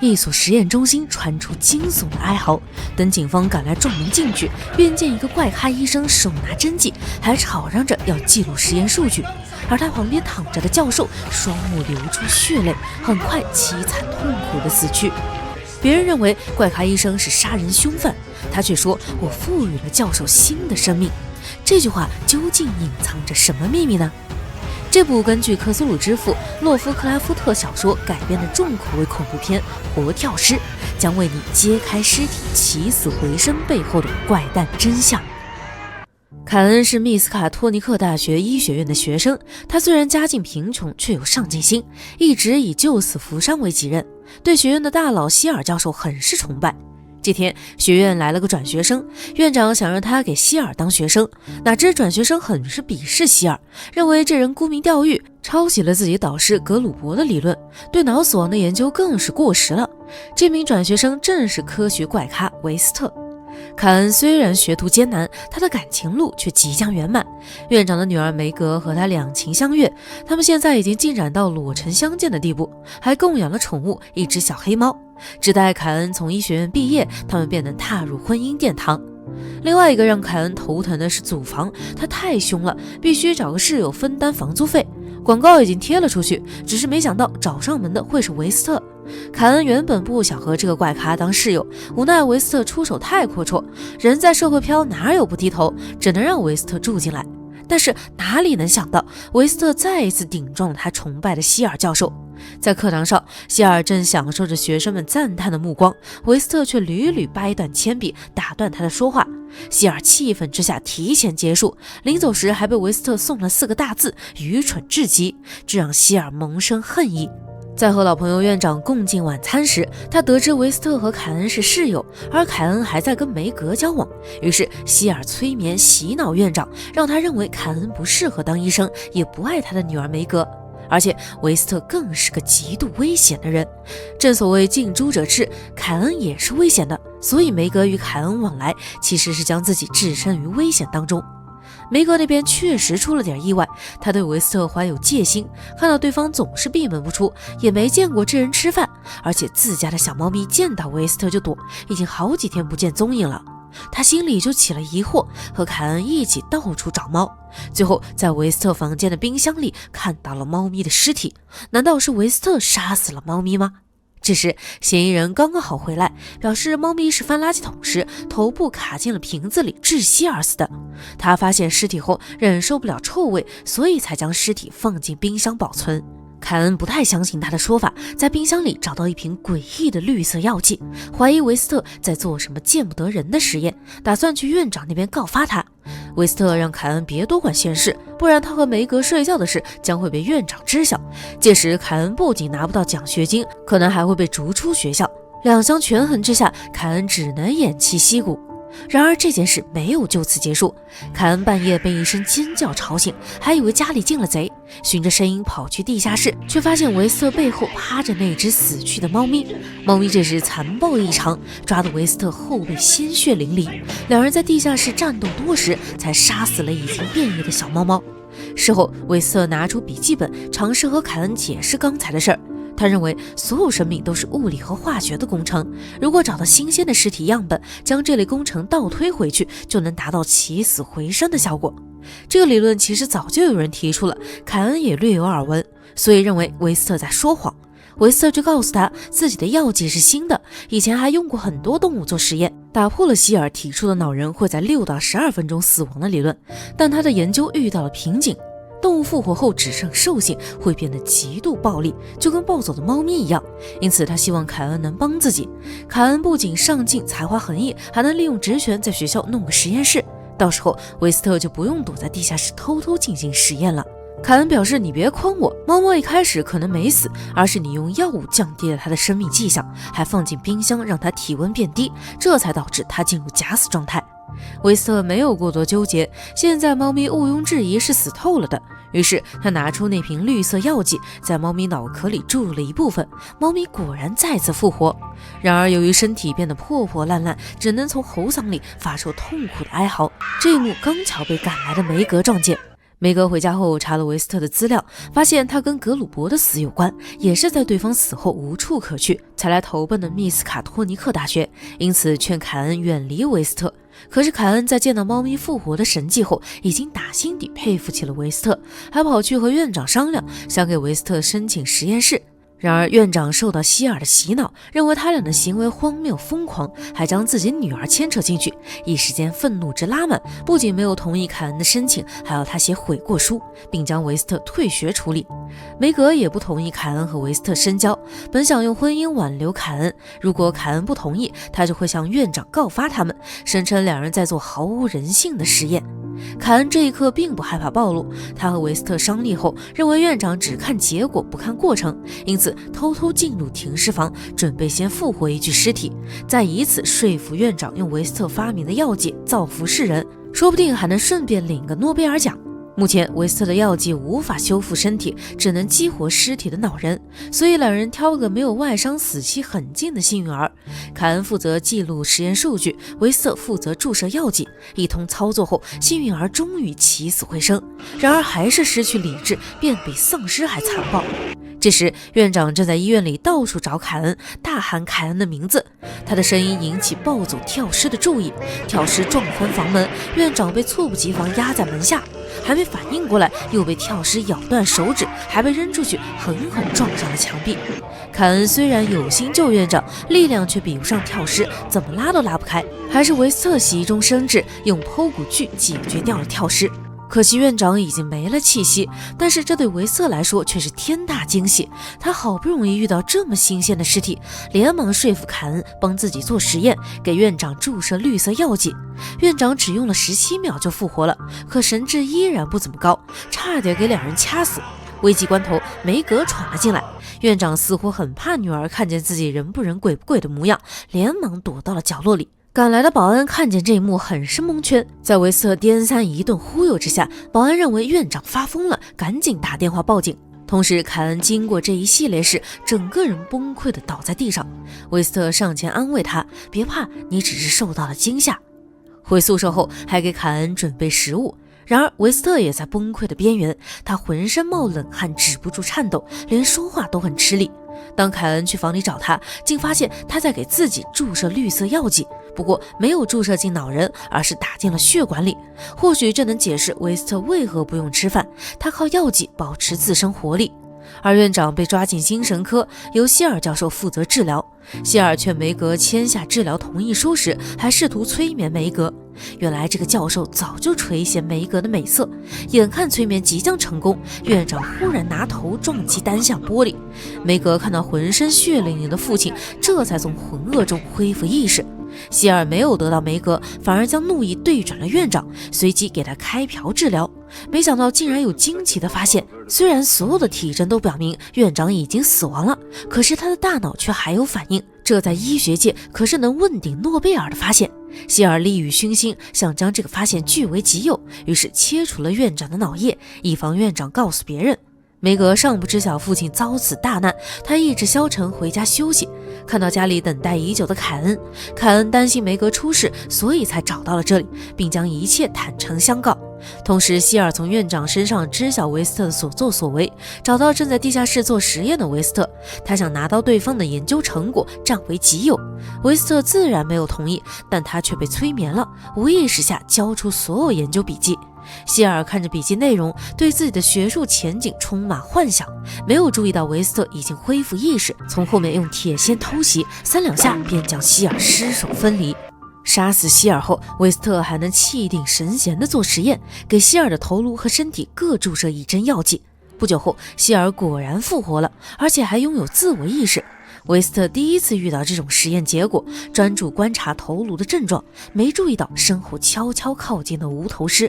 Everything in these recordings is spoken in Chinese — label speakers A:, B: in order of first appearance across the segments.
A: 一所实验中心传出惊悚的哀嚎，等警方赶来撞门进去，便见一个怪咖医生手拿针剂，还吵嚷着要记录实验数据，而他旁边躺着的教授双目流出血泪，很快凄惨痛苦地死去。别人认为怪咖医生是杀人凶犯，他却说我赋予了教授新的生命。这句话究竟隐藏着什么秘密呢？这部根据克苏鲁之父洛夫克拉夫特小说改编的重口味恐怖片《活跳尸》将为你揭开尸体起死回生背后的怪诞真相。凯恩是密斯卡托尼克大学医学院的学生，他虽然家境贫穷，却有上进心，一直以救死扶伤为己任，对学院的大佬希尔教授很是崇拜。这天，学院来了个转学生，院长想让他给希尔当学生，哪知转学生很是鄙视希尔，认为这人沽名钓誉，抄袭了自己导师格鲁伯的理论，对脑死亡的研究更是过时了。这名转学生正是科学怪咖维斯特。凯恩虽然学途艰难，他的感情路却即将圆满。院长的女儿梅格和他两情相悦，他们现在已经进展到裸成相见的地步，还供养了宠物一只小黑猫。只待凯恩从医学院毕业，他们便能踏入婚姻殿堂。另外一个让凯恩头疼的是租房，他太凶了，必须找个室友分担房租费。广告已经贴了出去，只是没想到找上门的会是维斯特。凯恩原本不想和这个怪咖当室友，无奈维斯特出手太阔绰，人在社会飘，哪有不低头，只能让维斯特住进来。但是哪里能想到，维斯特再一次顶撞了他崇拜的希尔教授。在课堂上，希尔正享受着学生们赞叹的目光，维斯特却屡屡掰断铅笔，打断他的说话。希尔气愤之下提前结束，临走时还被维斯特送了4个大字：愚蠢至极，这让希尔萌生恨意。在和老朋友院长共进晚餐时，他得知维斯特和凯恩是室友，而凯恩还在跟梅格交往。于是希尔催眠洗脑院长，让他认为凯恩不适合当医生，也不爱他的女儿梅格。而且维斯特更是个极度危险的人，正所谓近朱者赤，凯恩也是危险的，所以梅格与凯恩往来其实是将自己置身于危险当中。梅格那边确实出了点意外，他对维斯特怀有戒心，看到对方总是闭门不出，也没见过这人吃饭，而且自家的小猫咪见到维斯特就躲，已经好几天不见踪影了。他心里就起了疑惑，和凯恩一起到处找猫，最后在维斯特房间的冰箱里看到了猫咪的尸体。难道是维斯特杀死了猫咪吗？这时嫌疑人刚刚好回来，表示猫咪是翻垃圾桶时头部卡进了瓶子里窒息而死的。他发现尸体后忍受不了臭味，所以才将尸体放进冰箱保存。凯恩不太相信他的说法，在冰箱里找到一瓶诡异的绿色药剂，怀疑维斯特在做什么见不得人的实验，打算去院长那边告发他。维斯特让凯恩别多管闲事，不然他和梅格睡觉的事将会被院长知晓，届时凯恩不仅拿不到奖学金，可能还会被逐出学校。两相权衡之下，凯恩只能偃旗息鼓。然而这件事没有就此结束，凯恩半夜被一声尖叫吵醒，还以为家里进了贼，循着声音跑去地下室，却发现维斯特背后趴着那只死去的猫咪。猫咪这时残暴异常，抓得维斯特后背鲜血淋漓。两人在地下室战斗多时，才杀死了已经变异的小猫猫。事后维斯特拿出笔记本，尝试和凯恩解释刚才的事儿。他认为所有生命都是物理和化学的工程，如果找到新鲜的尸体样本，将这类工程倒推回去，就能达到起死回生的效果。这个理论其实早就有人提出了，凯恩也略有耳闻，所以认为维斯特在说谎。维斯特就告诉他自己的药剂是新的，以前还用过很多动物做实验，打破了希尔提出的脑人会在6到12分钟死亡的理论，但他的研究遇到了瓶颈。动物复活后只剩兽性，会变得极度暴力，就跟暴走的猫咪一样。因此他希望凯恩能帮自己。凯恩不仅上进，才华横溢，还能利用职权在学校弄个实验室，到时候维斯特就不用躲在地下室偷偷进行实验了。凯恩表示，你别诓我，猫猫一开始可能没死，而是你用药物降低了它的生命迹象，还放进冰箱让它体温变低，这才导致它进入假死状态。维斯特没有过多纠结，现在猫咪毋庸置疑是死透了的，于是他拿出那瓶绿色药剂，在猫咪脑壳里注入了一部分，猫咪果然再次复活。然而由于身体变得破破烂烂，只能从喉嗓里发出痛苦的哀嚎。这一幕刚巧被赶来的梅格撞见。梅格回家后查了维斯特的资料，发现他跟格鲁伯的死有关，也是在对方死后无处可去，才来投奔的密斯卡托尼克大学，因此劝凯恩远离维斯特。可是凯恩在见到猫咪复活的神迹后，已经打心底佩服起了维斯特，还跑去和院长商量，想给维斯特申请实验室。然而院长受到希尔的洗脑，认为他俩的行为荒谬疯狂，还将自己女儿牵扯进去，一时间愤怒值拉满，不仅没有同意凯恩的申请，还要他写悔过书，并将维斯特退学处理。梅格也不同意凯恩和维斯特深交，本想用婚姻挽留凯恩，如果凯恩不同意，他就会向院长告发他们，声称两人在做毫无人性的实验。凯恩这一刻并不害怕暴露，他和维斯特商议后，认为院长只看结果不看过程，因此偷偷进入停尸房，准备先复活一具尸体，再以此说服院长用维斯特发明的药剂造福世人，说不定还能顺便领个诺贝尔奖。目前维斯特的药剂无法修复身体，只能激活尸体的脑人，所以两人挑个没有外伤死期很近的幸运儿。凯恩负责记录实验数据，维斯特负责注射药剂，一通操作后，幸运儿终于起死回生，然而还是失去理智，变比丧尸还残暴。这时院长正在医院里到处找凯恩，大喊凯恩的名字，他的声音引起暴走跳尸的注意，跳尸撞翻房门，院长被猝不及防压在门下，还没反应过来，又被跳尸咬断手指，还被扔出去，狠狠撞上了墙壁。凯恩虽然有心救院长，力量却比不上跳尸，怎么拉都拉不开，还是维斯特急中生智，用剖骨锯解决掉了跳尸。可惜院长已经没了气息，但是这对维斯特来说却是天大惊喜，他好不容易遇到这么新鲜的尸体，连忙说服凯恩帮自己做实验，给院长注射绿色药剂。院长只用了17秒就复活了，可神智依然不怎么高，差点给两人掐死。危急关头，梅格闯了进来，院长似乎很怕女儿看见自己人不人鬼不鬼的模样，连忙躲到了角落里。赶来的保安看见这一幕很是蒙圈，在维斯特颠三一顿忽悠之下，保安认为院长发疯了，赶紧打电话报警。同时凯恩经过这一系列事，整个人崩溃地倒在地上，维斯特上前安慰他，别怕，你只是受到了惊吓。回宿舍后还给凯恩准备食物，然而维斯特也在崩溃的边缘，他浑身冒冷汗，止不住颤抖，连说话都很吃力。当凯恩去房里找他，竟发现他在给自己注射绿色药剂，不过没有注射进脑人，而是打进了血管里。或许这能解释维斯特为何不用吃饭，他靠药剂保持自身活力。而院长被抓进精神科，由希尔教授负责治疗。希尔劝梅格签下治疗同意书时，还试图催眠梅格。原来这个教授早就垂涎梅格的美色，眼看催眠即将成功，院长忽然拿头撞击单向玻璃。梅格看到浑身血淋淋的父亲，这才从浑噩中恢复意识。希尔没有得到梅格，反而将怒意对准了院长，随即给他开瓢治疗。没想到竟然有惊奇的发现，虽然所有的体征都表明院长已经死亡了，可是他的大脑却还有反应，这在医学界可是能问鼎诺贝尔的发现。希尔利欲熏心，想将这个发现据为己有，于是切除了院长的脑叶，以防院长告诉别人。梅格尚不知晓父亲遭此大难，他意志消沉回家休息。看到家里等待已久的凯恩，凯恩担心梅格出事，所以才找到了这里，并将一切坦诚相告。同时希尔从院长身上知晓维斯特的所作所为，找到正在地下室做实验的维斯特，他想拿到对方的研究成果占为己有。维斯特自然没有同意，但他却被催眠了，无意识下交出所有研究笔记。希尔看着笔记内容，对自己的学术前景充满幻想，没有注意到维斯特已经恢复意识，从后面用铁锨偷袭，3两下便将希尔尸首分离。杀死希尔后，维斯特还能气定神闲地做实验，给希尔的头颅和身体各注射1针药剂。不久后，希尔果然复活了，而且还拥有自我意识。维斯特第一次遇到这种实验结果，专注观察头颅的症状，没注意到身后悄悄靠近的无头尸。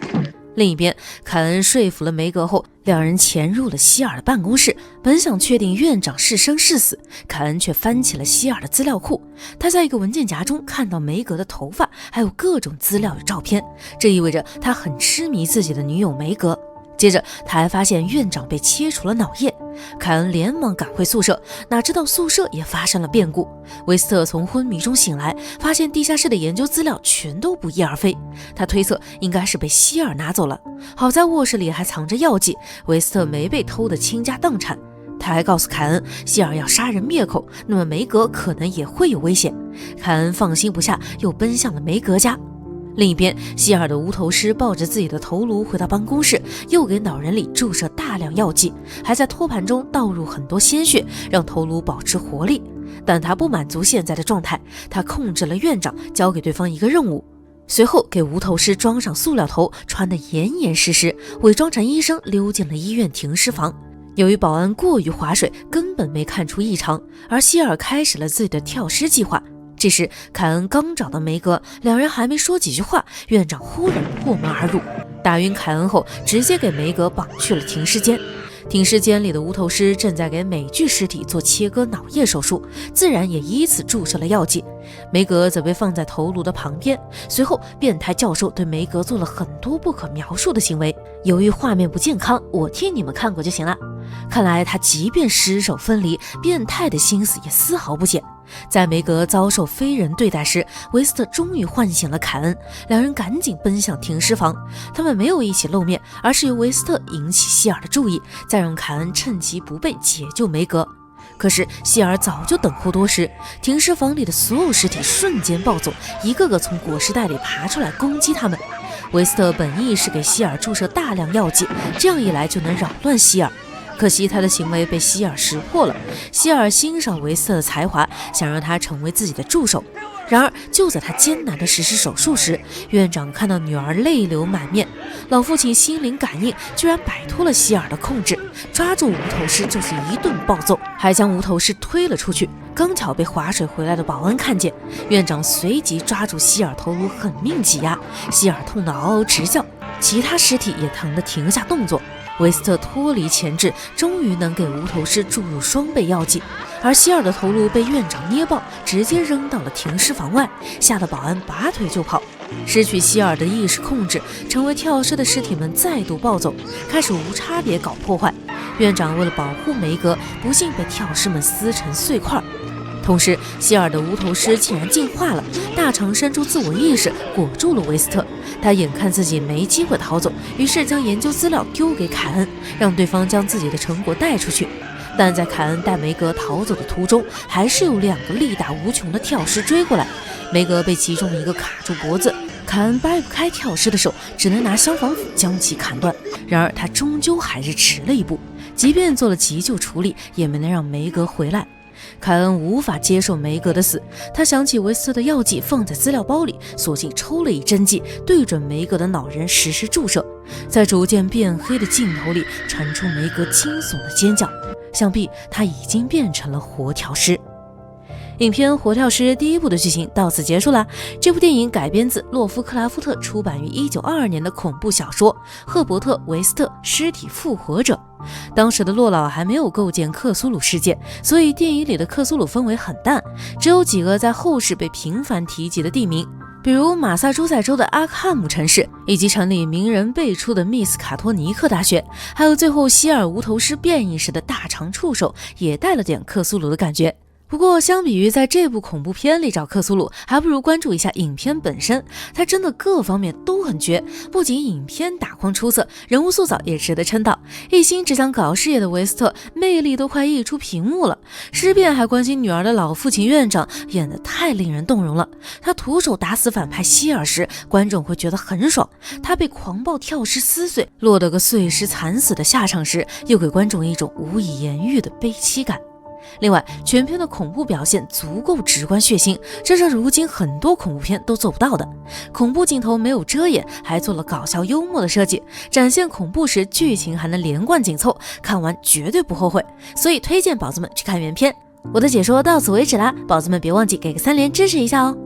A: 另一边，凯恩说服了梅格后，两人潜入了希尔的办公室，本想确定院长是生是死，凯恩却翻起了希尔的资料库。他在一个文件夹中看到梅格的头发，还有各种资料与照片，这意味着他很痴迷自己的女友梅格。接着他还发现院长被切除了脑叶，凯恩连忙赶回宿舍，哪知道宿舍也发生了变故。维斯特从昏迷中醒来，发现地下室的研究资料全都不翼而飞，他推测应该是被希尔拿走了。好在卧室里还藏着药剂，维斯特没被偷得倾家荡产。他还告诉凯恩，希尔要杀人灭口，那么梅格可能也会有危险。凯恩放心不下，又奔向了梅格家。另一边，希尔的无头尸抱着自己的头颅回到办公室，又给脑人里注射大量药剂，还在托盘中倒入很多鲜血，让头颅保持活力。但他不满足现在的状态，他控制了院长，交给对方一个任务。随后给无头尸装上塑料头，穿得严严实实，伪装成医生溜进了医院停尸房。由于保安过于划水，根本没看出异常，而希尔开始了自己的跳尸计划。这时凯恩刚找到梅格，两人还没说几句话，院长忽然破门而入，打晕凯恩后直接给梅格绑去了停尸间。停尸间里的无头尸正在给美剧尸体做切割脑叶手术，自然也依次注射了药剂。梅格则被放在头颅的旁边。随后变态教授对梅格做了很多不可描述的行为，由于画面不健康，我替你们看过就行了。看来他即便尸首分离，变态的心思也丝毫不减。在梅格遭受非人对待时，维斯特终于唤醒了凯恩，两人赶紧奔向停尸房。他们没有一起露面，而是由维斯特引起希尔的注意，再让凯恩趁其不备解救梅格。可是希尔早就等候多时，停尸房里的所有尸体瞬间暴走，一个个从裹尸袋里爬出来攻击他们。维斯特本意是给希尔注射大量药剂，这样一来就能扰乱希尔。可惜他的行为被希尔识破了，希尔欣赏维斯特的才华，想让他成为自己的助手。然而就在他艰难地实施手术时，院长看到女儿泪流满面，老父亲心灵感应，居然摆脱了希尔的控制，抓住无头尸就是一顿暴揍，还将无头尸推了出去。刚巧被划水回来的保安看见，院长随即抓住希尔头颅狠命挤压，希尔痛得嗷嗷直叫，其他尸体也疼得停下动作。维斯特脱离钳制，终于能给无头尸注入双倍药剂，而希尔的头颅被院长捏爆，直接扔到了停尸房外，吓得保安拔腿就跑。失去希尔的意识控制，成为跳尸的尸体们再度暴走，开始无差别搞破坏。院长为了保护梅格，不幸被跳尸们撕成碎块。同时希尔的无头尸竟然进化了，大肠伸出自我意识，裹住了维斯特。他眼看自己没机会逃走，于是将研究资料丢给凯恩，让对方将自己的成果带出去。但在凯恩带梅格逃走的途中，还是有2个力大无穷的跳尸追过来。梅格被其中一个卡住脖子，凯恩掰不开跳尸的手，只能拿消防斧将其砍断。然而他终究还是迟了一步，即便做了急救处理，也没能让梅格回来。凯恩无法接受梅格的死，他想起维斯特的药剂放在资料包里，索性抽了一针剂，对准梅格的脑仁实施注射。在逐渐变黑的镜头里，传出梅格惊悚的尖叫，想必他已经变成了活跳尸。影片《活跳尸》第1部的剧情到此结束了。这部电影改编自洛夫克拉夫特出版于1922年的恐怖小说《赫伯特·维斯特尸体复活者》。当时的洛老还没有构建克苏鲁世界，所以电影里的克苏鲁氛围很淡，只有几个在后世被频繁提及的地名，比如马萨诸塞州的阿克汉姆城市，以及城里名人辈出的密斯卡托尼克大学，还有最后希尔无头尸变异时的大长触手，也带了点克苏鲁的感觉。不过相比于在这部恐怖片里找克苏鲁，还不如关注一下影片本身，它真的各方面都很绝，不仅影片打光出色，人物塑造也值得称道。一心只想搞事业的维斯特，魅力都快溢出屏幕了，尸变还关心女儿的老父亲院长，演得太令人动容了。他徒手打死反派希尔时，观众会觉得很爽；他被狂暴跳尸撕碎，落得个碎尸惨死的下场时，又给观众一种无以言喻的悲凄感。另外，全片的恐怖表现足够直观血腥，这是如今很多恐怖片都做不到的。恐怖镜头没有遮掩，还做了搞笑幽默的设计，展现恐怖时剧情还能连贯紧凑，看完绝对不后悔。所以推荐宝子们去看原片。我的解说到此为止啦，宝子们别忘记给个3连支持一下哦。